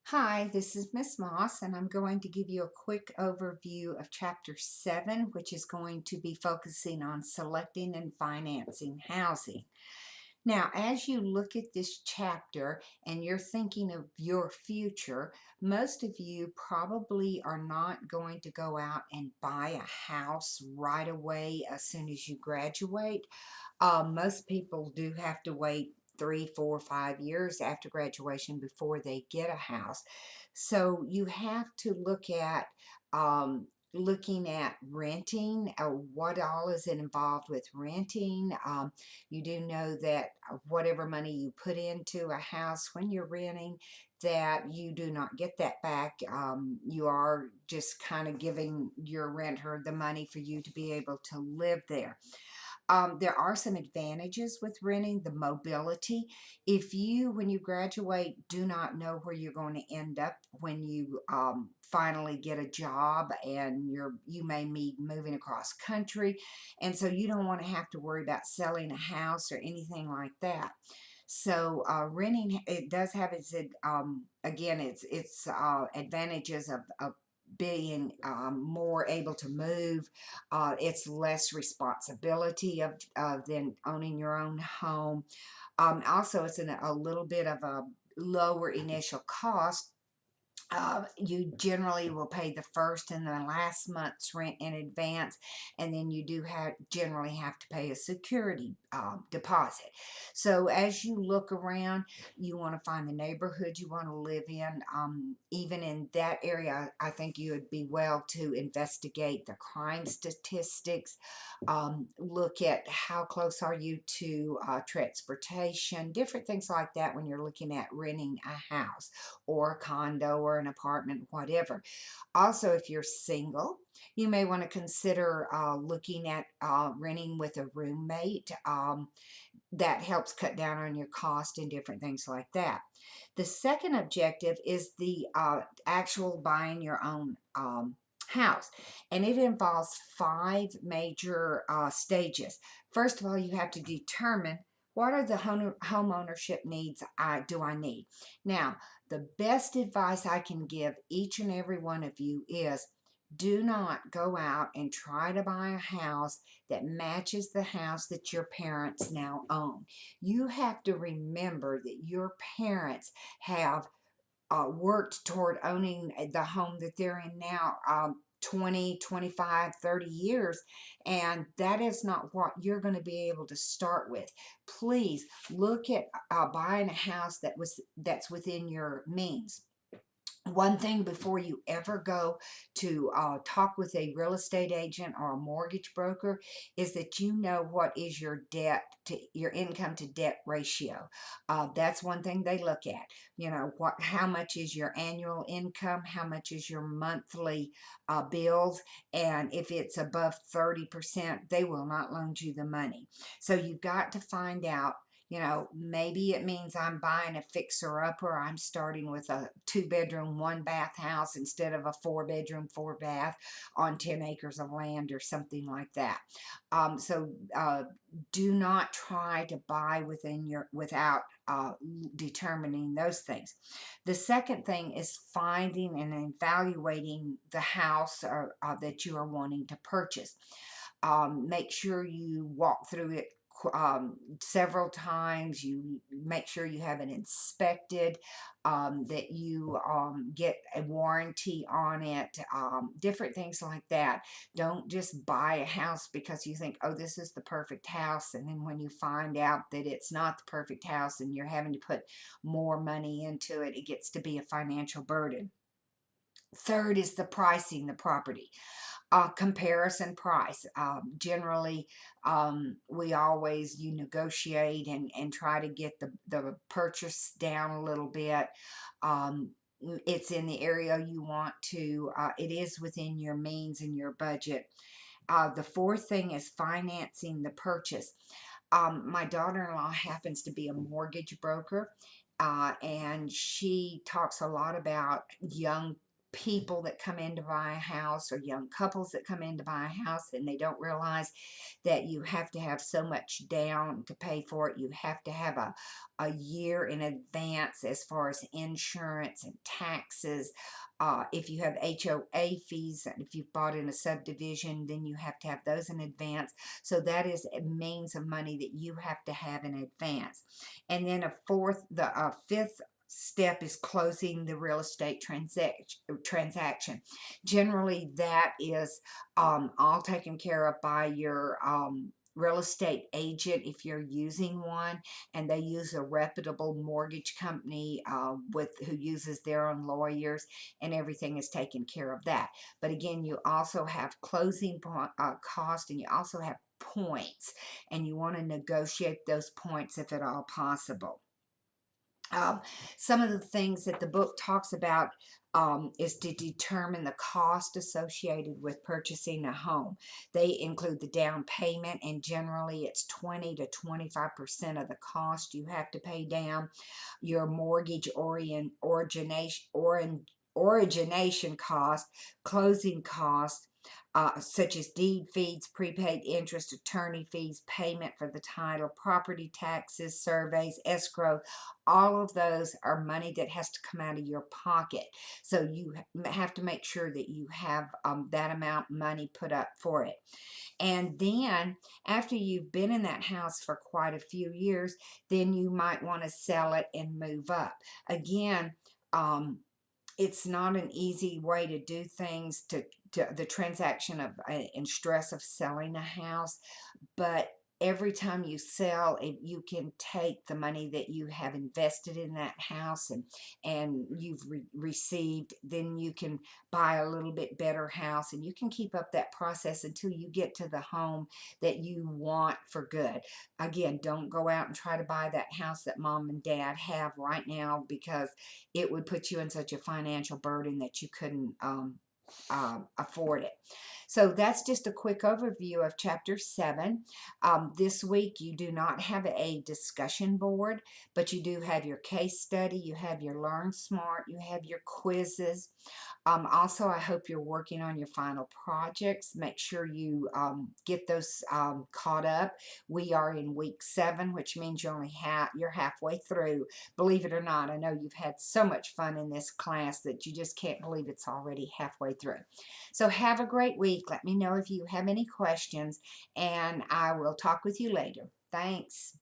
Hi, this is Miss Moss, and I'm going to give you a quick overview of Chapter 7, which is going to be focusing on selecting and financing housing. Now, as you look at this chapter and you're thinking of your future, most of you probably are not going to go out and buy a house right away as soon as you graduate. Most people do have to wait 3, 4, 5 years after graduation before they get a house. So you have to look at looking at renting, what all is involved with renting. You do know that whatever money you put into a house when you're renting, that you do not get that back. You are just kind of giving your renter the money for you to be able to live there. There are some advantages with renting, the mobility. If you, when you graduate, do not know where you're going to end up when you finally get a job, and you may be moving across country, and so you don't want to have to worry about selling a house or anything like that. So renting, it does have its again its advantages of being more able to move. It's less responsibility of than owning your own home. Also, it's a little bit of a lower initial cost. You generally will pay the first and the last month's rent in advance, and then you do generally have to pay a security deposit. So as you look around, you want to find the neighborhood you want to live in. Even in that area, I think you would be well to investigate the crime statistics. Look at how close are you to transportation, different things like that when you're looking at renting a house or a condo or an apartment, whatever. Also, if you're single, you may want to consider looking at renting with a roommate. That helps cut down on your cost and different things like that. The second objective is the actual buying your own house, and it involves five major stages. First of all, you have to determine what are the home ownership needs do I need. Now, the best advice I can give each and every one of you is do not go out and try to buy a house that matches the house that your parents now own. You have to remember that your parents have worked toward owning the home that they're in now 20, 25, 30 years, and that is not what you're going to be able to start with. Please look at buying a house that's within your means. One thing before you ever go to talk with a real estate agent or a mortgage broker is that you know what is your income to debt ratio. That's one thing they look at. You know, how much is your annual income, how much is your monthly bills, and if it's above 30%, they will not loan you the money. So you've got to find out. You know, maybe it means I'm buying a fixer-upper. I'm starting with a 2-bedroom, 1-bath house instead of a 4-bedroom, 4-bath on 10 acres of land or something like that. So do not try to buy without determining those things. The second thing is finding and evaluating the house that you are wanting to purchase. Make sure you walk through it several times. You make sure you have it inspected, that you get a warranty on it, different things like that. Don't just buy a house because you think, oh, this is the perfect house, and then when you find out that it's not the perfect house and you're having to put more money into it, it gets to be a financial burden. Third is the pricing the property. Comparison price. Generally, we always you negotiate and try to get the purchase down a little bit. It's in the area you want to. It is within your means and your budget. The fourth thing is financing the purchase. My daughter-in-law happens to be a mortgage broker, and she talks a lot about young people that come in to buy a house, or young couples that come in to buy a house, and they don't realize that you have to have so much down to pay for it. You have to have a year in advance as far as insurance and taxes. If you have HOA fees, and if you've bought in a subdivision, then you have to have those in advance. So that is a means of money that you have to have in advance. And then the fifth step is closing the real estate transaction. Generally, that is all taken care of by your real estate agent if you're using one, and they use a reputable mortgage company who uses their own lawyers, and everything is taken care of that. But again, you also have closing cost, and you also have points, and you want to negotiate those points if at all possible. Um, some of the things that the book talks about is to determine the cost associated with purchasing a home. They include the down payment, and generally it's 20 to 25% of the cost you have to pay down. Your mortgage origination cost, closing cost, such as deed fees, prepaid interest, attorney fees, payment for the title, property taxes, surveys, escrow. All of those are money that has to come out of your pocket. So you have to make sure that you have that amount of money put up for it. And then after you've been in that house for quite a few years, then you might want to sell it and move up. Again, it's not an easy way to do things, to the transaction of and stress of selling a house, but every time you sell it, you can take the money that you have invested in that house, and you've received, then you can buy a little bit better house, and you can keep up that process until you get to the home that you want for good. Again, don't go out and try to buy that house that mom and dad have right now, because it would put you in such a financial burden that you couldn't afford it. So that's just a quick overview of chapter 7. This week you do not have a discussion board, but you do have your case study, you have your Learn Smart, you have your quizzes. Also, I hope you're working on your final projects. Make sure you get those caught up. We are in week 7, which means you're halfway through. Believe it or not, I know you've had so much fun in this class that you just can't believe it's already halfway through. So have a great week. Let me know if you have any questions, and I will talk with you later. Thanks.